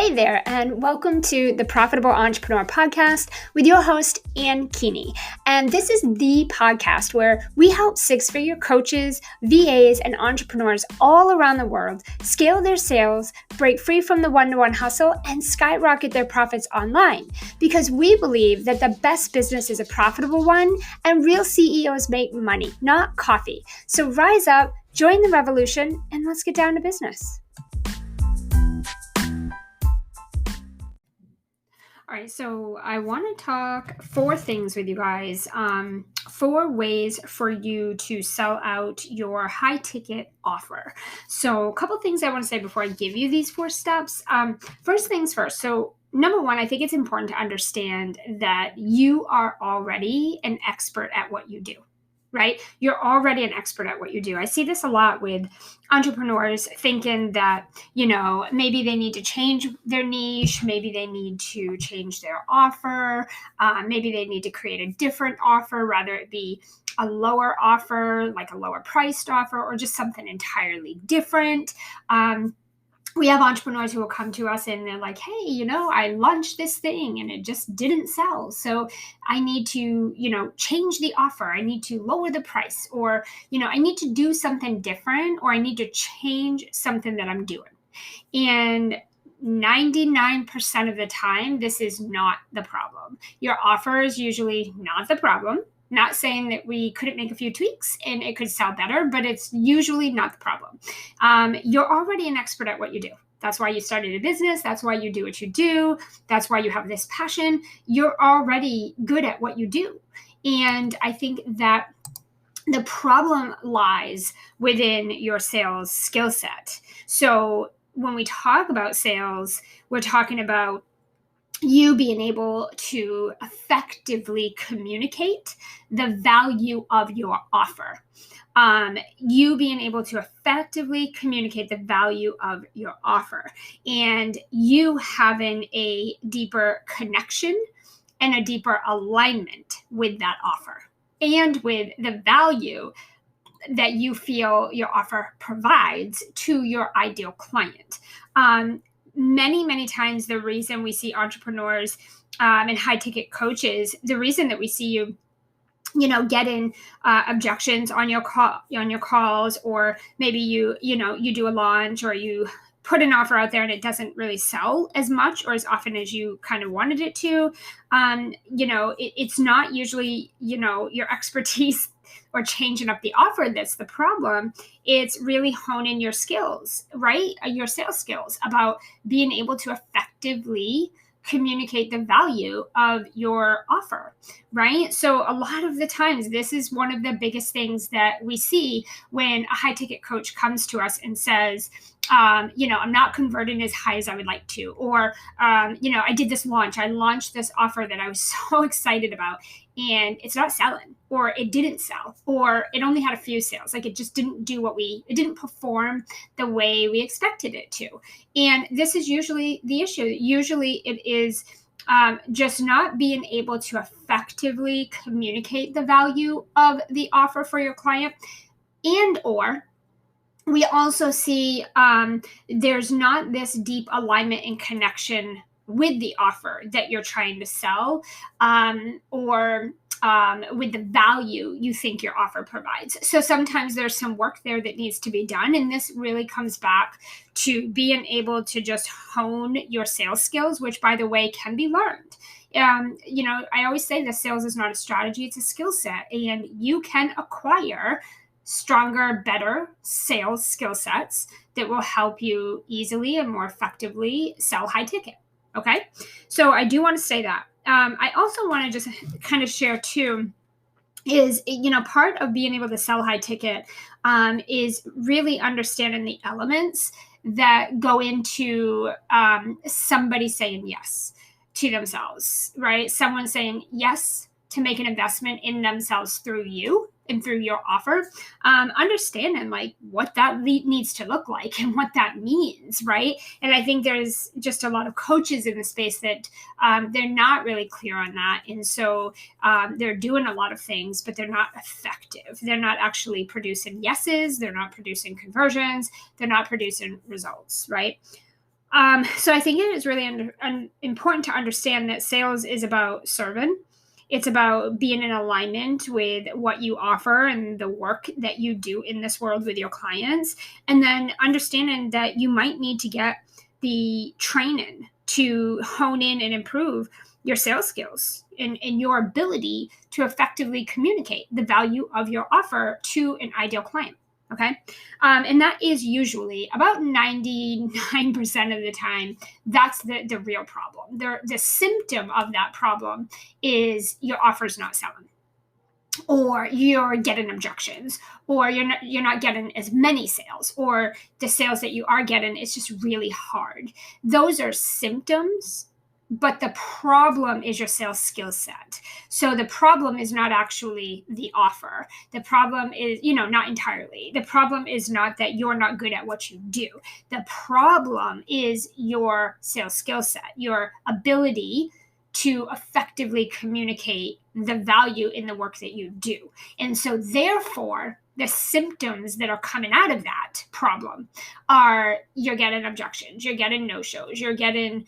Hey there, and welcome to the Profitable Entrepreneur Podcast with your host, Keaney. And this is the podcast where we help six-figure coaches, VAs, and entrepreneurs all around the world scale their sales, break free from the one-to-one hustle, and skyrocket their profits online. Because we believe that the best business is a profitable one, and real CEOs make money, not coffee. So rise up, join the revolution, and let's get down to business. All right, so I want to talk 4 things with you guys. 4 ways for you to sell out your high ticket offer. So a couple things I want to say before I give you these 4 steps. First things first. So number 1, I think it's important to understand that you are already an expert at what you do. Right? You're already an expert at what you do. I see this a lot with entrepreneurs thinking that, maybe they need to change their niche. Maybe they need to change their offer. Maybe they need to create a different offer, rather it be a lower offer, like a lower priced offer, or just something entirely different. We have entrepreneurs who will come to us and they're like, hey, I launched this thing and it just didn't sell. So I need to, change the offer. I need to lower the price, or, I need to do something different, or I need to change something that I'm doing. And 99% of the time, this is not the problem. Your offer is usually not the problem. Not saying that we couldn't make a few tweaks and it could sell better, but it's usually not the problem. You're already an expert at what you do. That's why you started a business. That's why you do what you do. That's why you have this passion. You're already good at what you do. And I think that the problem lies within your sales skill set. So when we talk about sales, we're talking about you being able to effectively communicate the value of your offer. You being able to effectively communicate the value of your offer, and you having a deeper connection and a deeper alignment with that offer and with the value that you feel your offer provides to your ideal client. Many times the reason we see entrepreneurs and high ticket coaches, the reason that we see you getting objections on your calls, or maybe you do a launch, or you put an offer out there and it doesn't really sell as much or as often as you kind of wanted it to. It's not usually your expertise or changing up the offer that's the problem. It's really honing your skills, right? Your sales skills about being able to effectively communicate the value of your offer, right? So a lot of the times, this is one of the biggest things that we see when a high ticket coach comes to us and says, I'm not converting as high as I would like to, or, I did this launch. I launched this offer that I was so excited about, and it's not selling, or it didn't sell, or it only had a few sales. Like it just didn't do it didn't perform the way we expected it to. And this is usually the issue. Usually it is just not being able to effectively communicate the value of the offer for your client, or we also see there's not this deep alignment and connection with the offer that you're trying to sell, or with the value you think your offer provides. So sometimes there's some work there that needs to be done. And this really comes back to being able to just hone your sales skills, which, by the way, can be learned. I always say that sales is not a strategy, it's a skill set. And you can acquire stronger, better sales skill sets that will help you easily and more effectively sell high ticket. Okay. So I do want to say that. I also want to just kind of share too, is, part of being able to sell high ticket is really understanding the elements that go into somebody saying yes to themselves, right? Someone saying yes to make an investment in themselves through you and through your offer, understanding like what that needs to look like and what that means, right? And I think there's just a lot of coaches in the space that they're not really clear on that. And so they're doing a lot of things, but they're not effective. They're not actually producing yeses. They're not producing conversions. They're not producing results, right? So I think it is really important to understand that sales is about serving. It's about being in alignment with what you offer and the work that you do in this world with your clients. And then understanding that you might need to get the training to hone in and improve your sales skills and your ability to effectively communicate the value of your offer to an ideal client. Okay. And that is usually about 99% of the time, that's the real problem. The symptom of that problem is your offer's not selling, or you're getting objections, or you're not getting as many sales, or the sales that you are getting is just really hard. Those are symptoms, but the problem is your sales skill set. So the problem is not actually the offer. The problem is, not entirely. The problem is not that you're not good at what you do. The problem is your sales skill set, your ability to effectively communicate the value in the work that you do. And so therefore, the symptoms that are coming out of that problem are you're getting objections, you're getting no-shows, you're getting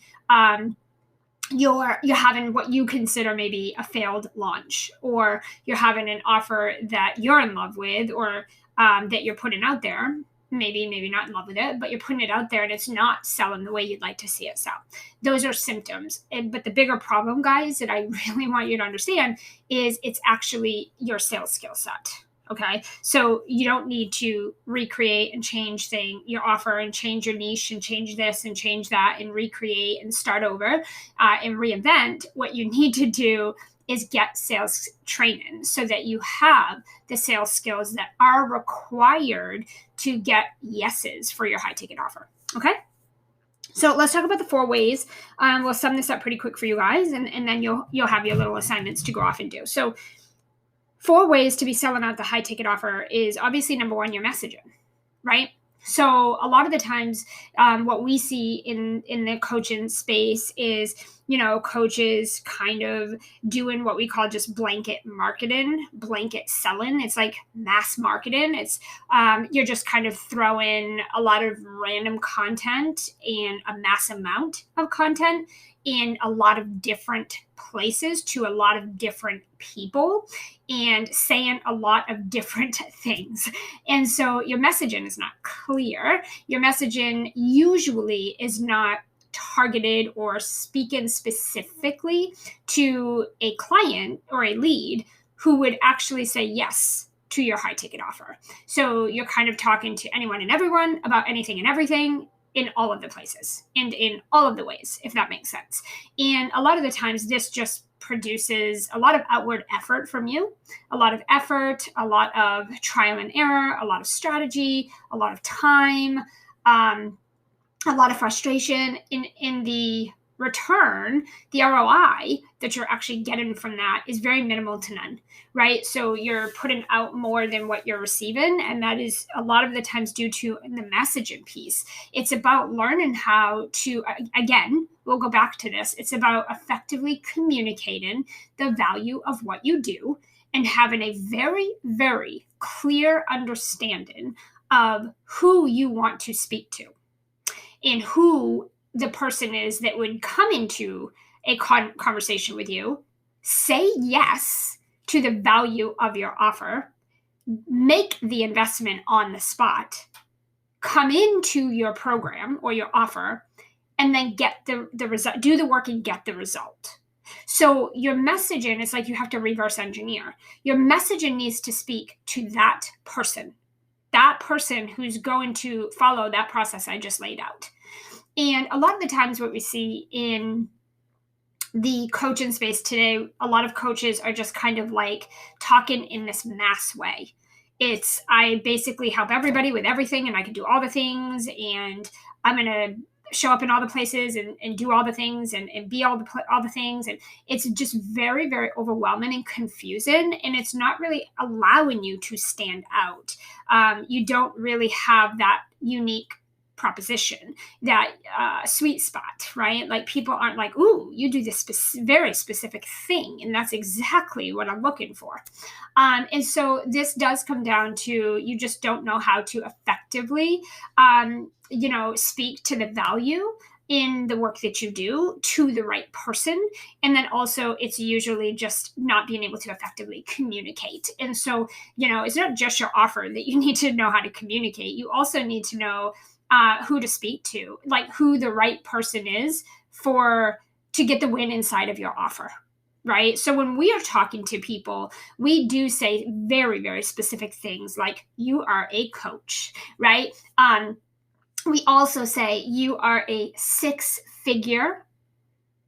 you're having what you consider maybe a failed launch, or you're having an offer that you're in love with, or that you're putting out there, maybe not in love with it, but you're putting it out there and it's not selling the way you'd like to see it sell. Those are symptoms. But the bigger problem, guys, that I really want you to understand is it's actually your sales skill set. Okay. So you don't need to recreate and change your offer and change your niche and change this and change that and recreate and start over and reinvent. What you need to do is get sales training so that you have the sales skills that are required to get yeses for your high ticket offer. Okay. So let's talk about the 4 ways. We'll sum this up pretty quick for you guys, and then you'll have your little assignments to go off and do. So 4 ways to be selling out the high ticket offer is obviously number 1, your messaging, right? So a lot of the times what we see in the coaching space is, coaches kind of doing what we call just blanket marketing, blanket selling. It's like mass marketing. It's you're just kind of throwing a lot of random content and a mass amount of content in a lot of different places to a lot of different people and saying a lot of different things. And so your messaging is not clear. Your messaging usually is not targeted or speaking specifically to a client or a lead who would actually say yes to your high ticket offer. So you're kind of talking to anyone and everyone about anything and everything in all of the places and in all of the ways, if that makes sense. And a lot of the times this just produces a lot of outward effort from you, a lot of effort, a lot of trial and error, a lot of strategy, a lot of time, a lot of frustration. In the return, the ROI that you're actually getting from that is very minimal to none, right? So you're putting out more than what you're receiving. And that is a lot of the times due to the messaging piece. It's about learning how to, again, we'll go back to this. It's about effectively communicating the value of what you do and having a very, very clear understanding of who you want to speak to and who the person is that would come into a conversation with you, say yes to the value of your offer, make the investment on the spot, come into your program or your offer, and then get the result, do the work and get the result. So your messaging, it's like you have to reverse engineer. Your messaging needs to speak to that person who's going to follow that process I just laid out. And a lot of the times what we see in the coaching space today, a lot of coaches are just kind of like talking in this mass way. It's, I basically help everybody with everything and I can do all the things and I'm going to show up in all the places and do all the things and be all the things. And it's just very, very overwhelming and confusing. And it's not really allowing you to stand out. You don't really have that unique proposition, that sweet spot, right? Like people aren't like, ooh, you do this very specific thing. And that's exactly what I'm looking for. And so this does come down to, you just don't know how to effectively, speak to the value in the work that you do to the right person. And then also, it's usually just not being able to effectively communicate. And so, it's not just your offer that you need to know how to communicate. You also need to know who to speak to, like who the right person is to get the win inside of your offer. Right. So when we are talking to people, we do say very, very specific things like you are a coach, right? We also say you are a 6-figure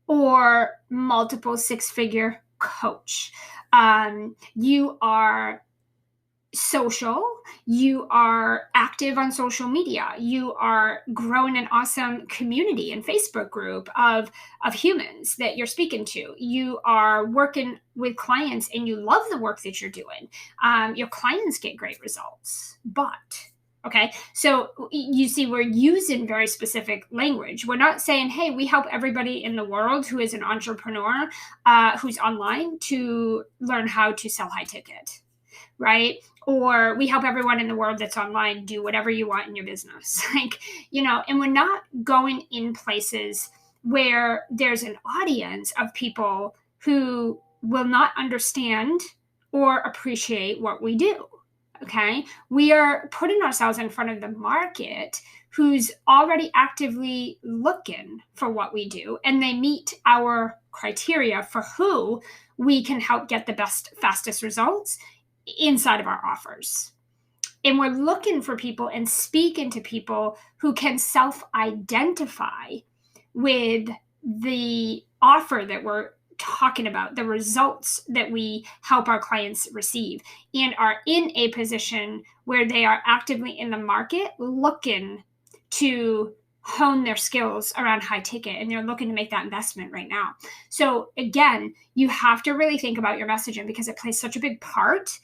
or multiple 6-figure coach. You are social, you are active on social media, you are growing an awesome community and Facebook group of humans that you're speaking to, you are working with clients and you love the work that you're doing, your clients get great results. Okay, so you see, we're using very specific language. We're not saying, hey, we help everybody in the world who is an entrepreneur, who's online, to learn how to sell high ticket, right? Or we help everyone in the world that's online do whatever you want in your business. And we're not going in places where there's an audience of people who will not understand or appreciate what we do. Okay. We are putting ourselves in front of the market who's already actively looking for what we do, and they meet our criteria for who we can help get the best, fastest results inside of our offers. And we're looking for people and speaking to people who can self-identify with the offer that we're talking about, the results that we help our clients receive, and are in a position where they are actively in the market looking to hone their skills around high ticket, and they're looking to make that investment right now. So again, you have to really think about your messaging, because it plays such a big part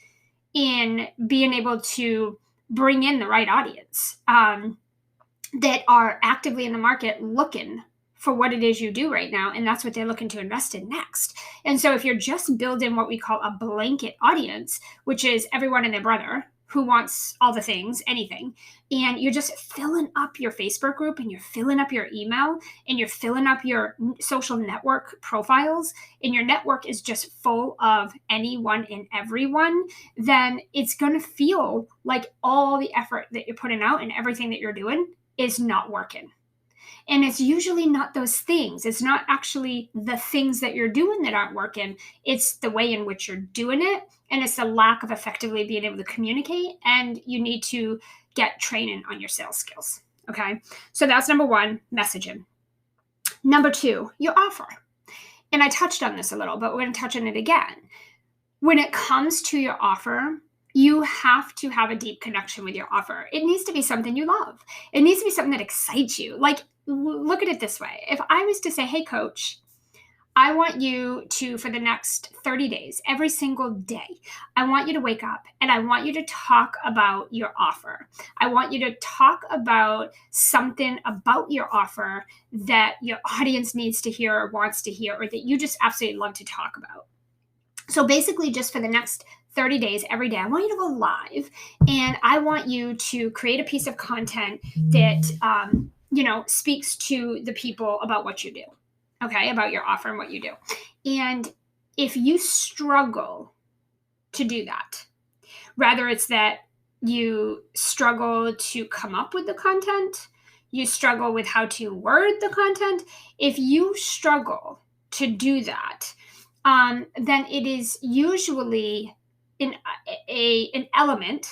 in being able to bring in the right audience that are actively in the market looking for what it is you do right now. And that's what they're looking to invest in next. And so if you're just building what we call a blanket audience, which is everyone and their brother who wants all the things, anything, and you're just filling up your Facebook group, and you're filling up your email, and you're filling up your social network profiles, and your network is just full of anyone and everyone, then it's going to feel like all the effort that you're putting out and everything that you're doing is not working. And it's usually not those things. It's not actually the things that you're doing that aren't working. It's the way in which you're doing it. And it's the lack of effectively being able to communicate. And you need to get training on your sales skills. Okay. So that's number one, messaging. Number two, your offer. And I touched on this a little, but we're going to touch on it again. When it comes to your offer, you have to have a deep connection with your offer. It needs to be something you love. It needs to be something that excites you. Like, look at it this way. If I was to say, hey, coach, I want you to, for the next 30 days, every single day, I want you to wake up and I want you to talk about your offer. I want you to talk about something about your offer that your audience needs to hear or wants to hear, or that you just absolutely love to talk about. So basically, just for the next 30 days, every day, I want you to go live, and I want you to create a piece of content that, speaks to the people about what you do, okay, about your offer and what you do. And if you struggle to do that, rather it's that you struggle to come up with the content, you struggle with how to word the content, if you struggle to do that, then it is usually an element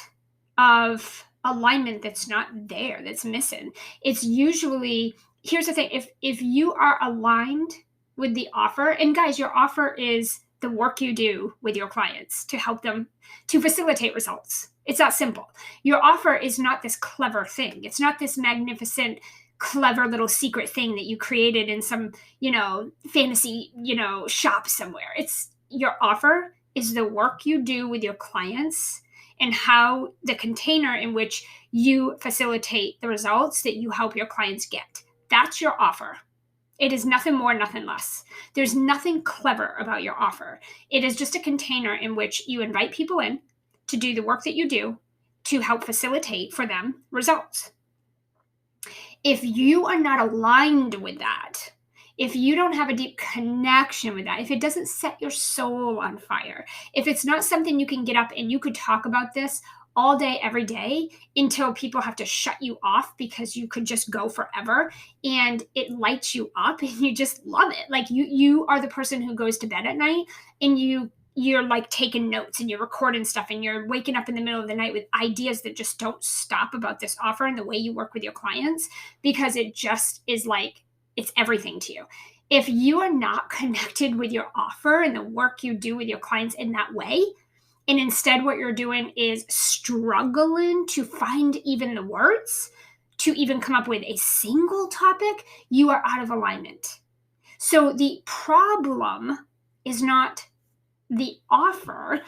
of alignment that's not there, that's missing. It's usually, here's the thing, if you are aligned with the offer, and guys, your offer is the work you do with your clients to help them to facilitate results. It's that simple. Your offer is not this clever thing. It's not this magnificent, clever little secret thing that you created in some, fantasy, shop somewhere. It's your offer is the work you do with your clients and how the container in which you facilitate the results that you help your clients get. That's your offer. It is nothing more, nothing less. There's nothing clever about your offer. It is just a container in which you invite people in to do the work that you do to help facilitate for them results. If you are not aligned with that, if you don't have a deep connection with that, if it doesn't set your soul on fire, if it's not something you can get up and you could talk about this all day, every day until people have to shut you off because you could just go forever and it lights you up and you just love it. Like you are the person who goes to bed at night and you're like taking notes and you're recording stuff and you're waking up in the middle of the night with ideas that just don't stop about this offer and the way you work with your clients because it just is like it's everything to you. If you are not connected with your offer and the work you do with your clients in that way, and instead what you're doing is struggling to find even the words to even come up with a single topic, you are out of alignment. So the problem is not the offer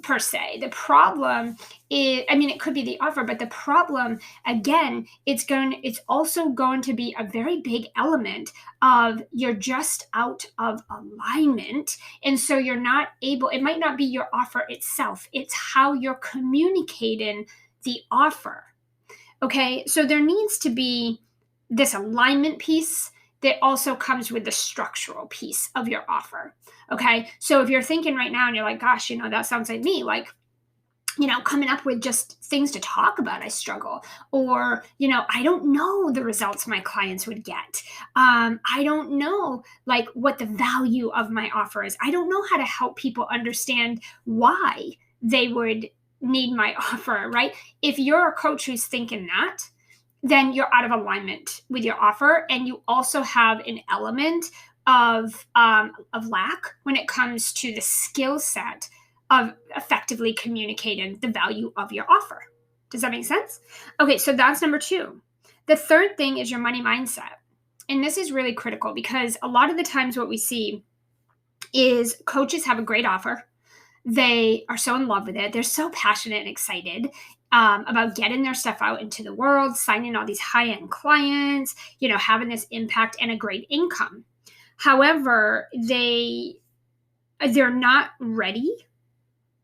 per se. The problem is, I mean, it could be the offer, but the problem, again, it's also going to be a very big element of you're just out of alignment. And so you're not able, it might not be your offer itself, it's how you're communicating the offer. Okay. So there needs to be this alignment piece that also comes with the structural piece of your offer. Okay. So if you're thinking right now and you're like, gosh, that sounds like me, like, coming up with just things to talk about, I struggle. Or, I don't know the results my clients would get. I don't know like what the value of my offer is. I don't know how to help people understand why they would need my offer, right? If you're a coach who's thinking that, then you're out of alignment with your offer, and you also have an element of lack when it comes to the skill set of effectively communicating the value of your offer. Does that make sense? Okay, so that's number 2. The third thing is your money mindset, and this is really critical because a lot of the times what we see is coaches have a great offer. They are so in love with it. They're so passionate and excited about getting their stuff out into the world, signing all these high-end clients, having this impact and a great income. However, they're not ready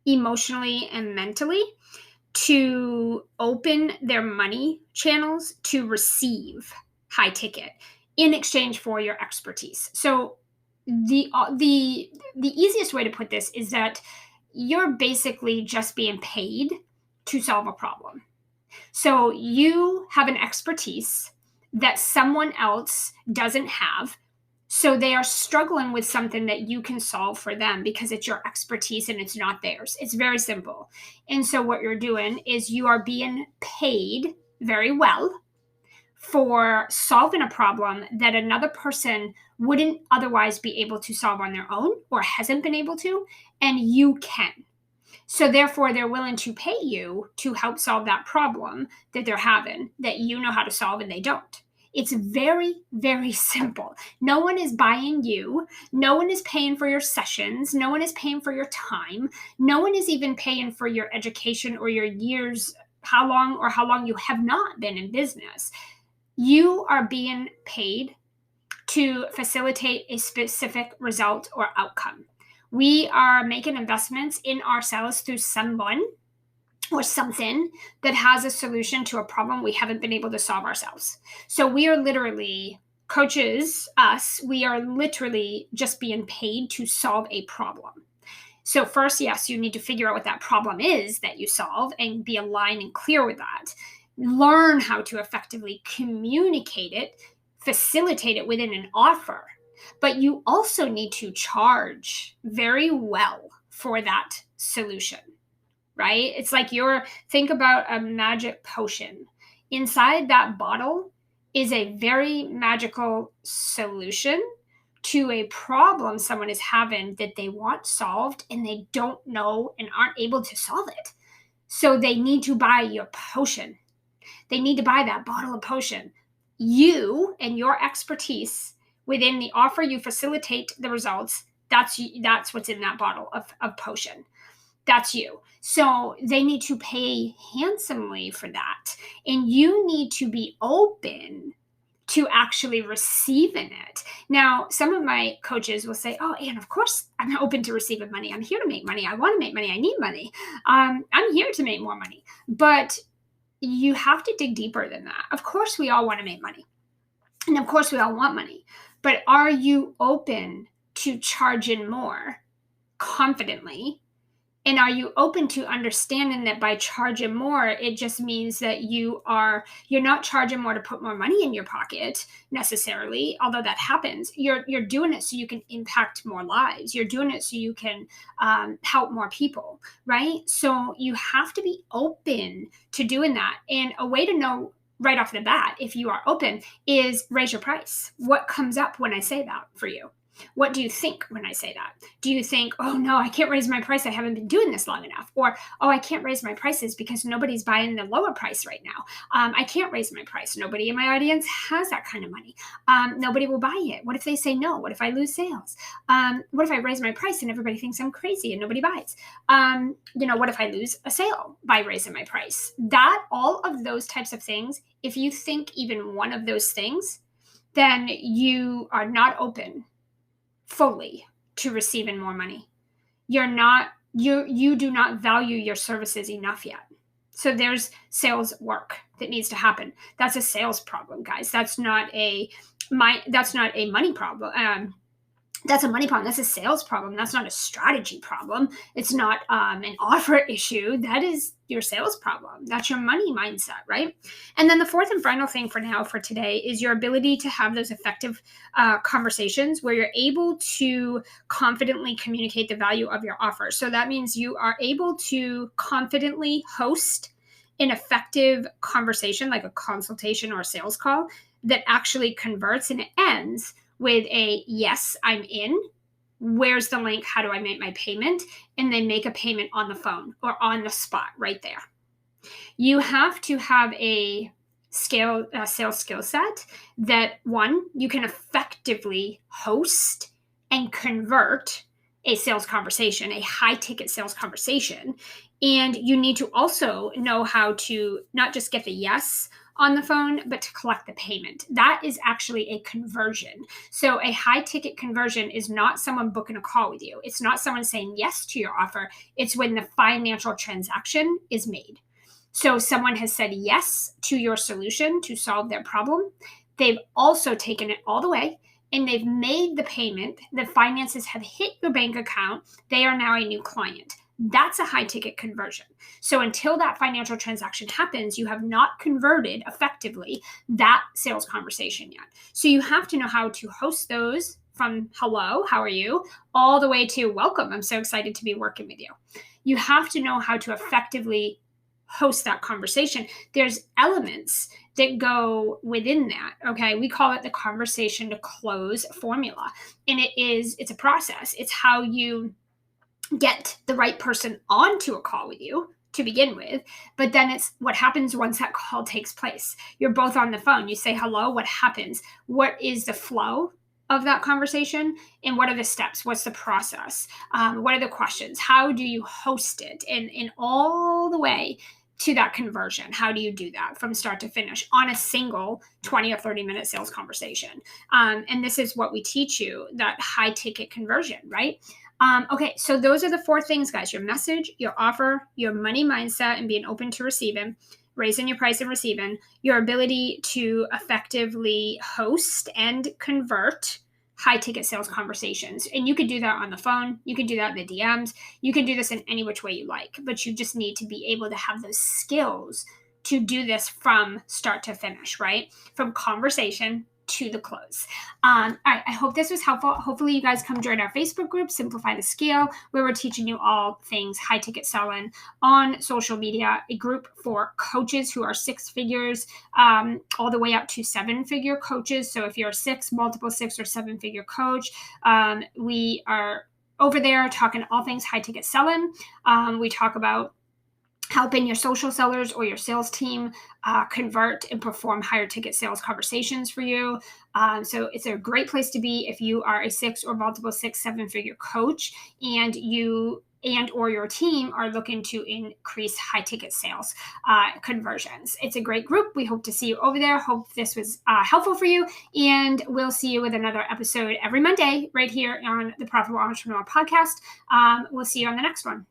emotionally and mentally to open their money channels to receive high ticket in exchange for your expertise. So the easiest way to put this is that you're basically just being paid to solve a problem. So you have an expertise that someone else doesn't have. So they are struggling with something that you can solve for them because it's your expertise and it's not theirs. It's very simple. And so what you're doing is you are being paid very well for solving a problem that another person wouldn't otherwise be able to solve on their own or hasn't been able to, and you can. So therefore, they're willing to pay you to help solve that problem that they're having that you know how to solve and they don't. It's very, very simple. No one is buying you. No one is paying for your sessions. No one is paying for your time. No one is even paying for your education or your years, how long you have not been in business. You are being paid to facilitate a specific result or outcome. We are making investments in ourselves through someone or something that has a solution to a problem we haven't been able to solve ourselves. So we are literally coaches, we are literally just being paid to solve a problem. So first, yes, you need to figure out what that problem is that you solve and be aligned and clear with that. Learn how to effectively communicate it, facilitate it within an offer. But you also need to charge very well for that solution, right? It's like think about a magic potion. Inside that bottle is a very magical solution to a problem someone is having that they want solved and they don't know and aren't able to solve it. So they need to buy your potion. They need to buy that bottle of potion. You and your expertise within the offer, you facilitate the results. That's what's in that bottle of potion. That's you. So they need to pay handsomely for that. And you need to be open to actually receiving it. Now, some of my coaches will say, oh, and of course, I'm open to receiving money. I'm here to make money. I want to make money. I need money. I'm here to make more money. But you have to dig deeper than that. Of course, we all want to make money. And of course, we all want money. But are you open to charging more confidently? And are you open to understanding that by charging more, it just means that you're not charging more to put more money in your pocket necessarily, although that happens. You're doing it so you can impact more lives. You're doing it so you can help more people, right? So you have to be open to doing that. And a way to know right off the bat if you are open is raise your price. What comes up when I say that for you? What do you think when I say that? Do you think, oh no, I can't raise my price. I haven't been doing this long enough. Or, oh, I can't raise my prices because nobody's buying the lower price right now. I can't raise my price. Nobody in my audience has that kind of money. Nobody will buy it. What if they say no? What if I lose sales? What if I raise my price and everybody thinks I'm crazy and nobody buys? What if I lose a sale by raising my price? All of those types of things, if you think even one of those things, then you are not open fully to receiving more money. You do not value your services enough yet. So there's sales work that needs to happen. That's a sales problem, guys. That's not a money problem. That's a money problem. That's a sales problem. That's not a strategy problem. It's not an offer issue. That is your sales problem. That's your money mindset, right? And then the fourth and final thing for today is your ability to have those effective conversations where you're able to confidently communicate the value of your offer. So that means you are able to confidently host an effective conversation, like a consultation or a sales call, that actually converts and it ends with a yes, I'm in. Where's the link? How do I make my payment? And they make a payment on the phone or on the spot right there. You have to have a sales skill set that, one, you can effectively host and convert a sales conversation, a high ticket sales conversation. And you need to also know how to not just get the yes on the phone, but to collect the payment. That is actually a conversion. So a high ticket conversion is not someone booking a call with you. It's not someone saying yes to your offer. It's when the financial transaction is made. So someone has said yes to your solution to solve their problem. They've also taken it all the way and they've made the payment. The finances have hit your bank account. They are now a new client. That's a high ticket conversion. So until that financial transaction happens, you have not converted effectively that sales conversation yet. So you have to know how to host those from hello, how are you, all the way to welcome, I'm so excited to be working with you. You have to know how to effectively host that conversation. There's elements that go within that. Okay. We call it the conversation to close formula. And it's a process. It's how you get the right person onto a call with you to begin with, but then it's what happens once that call takes place. You're both on the phone. You say hello. What happens? What is the flow of that conversation? And what are the steps? What's the process? What are the questions? How do you host it? And all the way to that conversion. How do you do that from start to finish on a single 20 or 30 minute sales conversation? And this is what we teach you, that high ticket conversion, right? Okay, so those are the four things, guys: your message, your offer, your money mindset, and being open to receiving, raising your price and receiving, your ability to effectively host and convert high ticket sales conversations. And you could do that on the phone. You can do that in the DMs. You can do this in any which way you like, but you just need to be able to have those skills to do this from start to finish, right? From conversation to the close. All right, I hope this was helpful. Hopefully you guys come join our Facebook group, Simplify the Scale, where we're teaching you all things high ticket selling on social media, a group for coaches who are six figures, all the way up to seven figure coaches. So if you're a multiple six or seven figure coach, we are over there talking all things high ticket selling. We talk about helping your social sellers or your sales team convert and perform higher ticket sales conversations for you. So it's a great place to be if you are a six or multiple six, seven figure coach and you or your team are looking to increase high ticket sales conversions. It's a great group. We hope to see you over there. Hope this was helpful for you. And we'll see you with another episode every Monday right here on the Profitable Entrepreneur Podcast. We'll see you on the next one.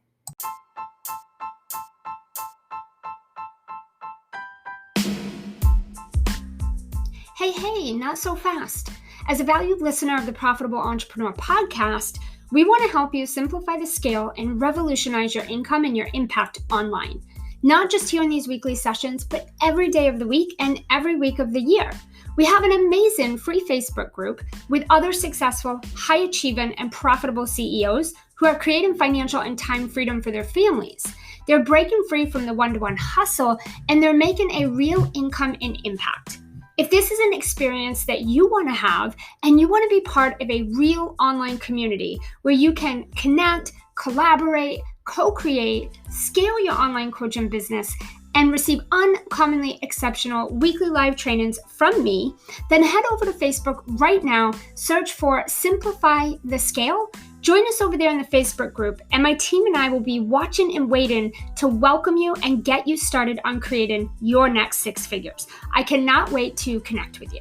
Hey, not so fast. As a valued listener of the Profitable Entrepreneur podcast, we want to help you simplify the scale and revolutionize your income and your impact online. Not just here in these weekly sessions, but every day of the week and every week of the year. We have an amazing free Facebook group with other successful, high-achieving, and profitable CEOs who are creating financial and time freedom for their families. They're breaking free from the one-to-one hustle, and they're making a real income and impact. If this is an experience that you want to have and you want to be part of a real online community where you can connect, collaborate, co-create, scale your online coaching business, and receive uncommonly exceptional weekly live trainings from me, then head over to Facebook right now, search for Simplify the Scale. Join us over there in the Facebook group, and my team and I will be watching and waiting to welcome you and get you started on creating your next six figures. I cannot wait to connect with you.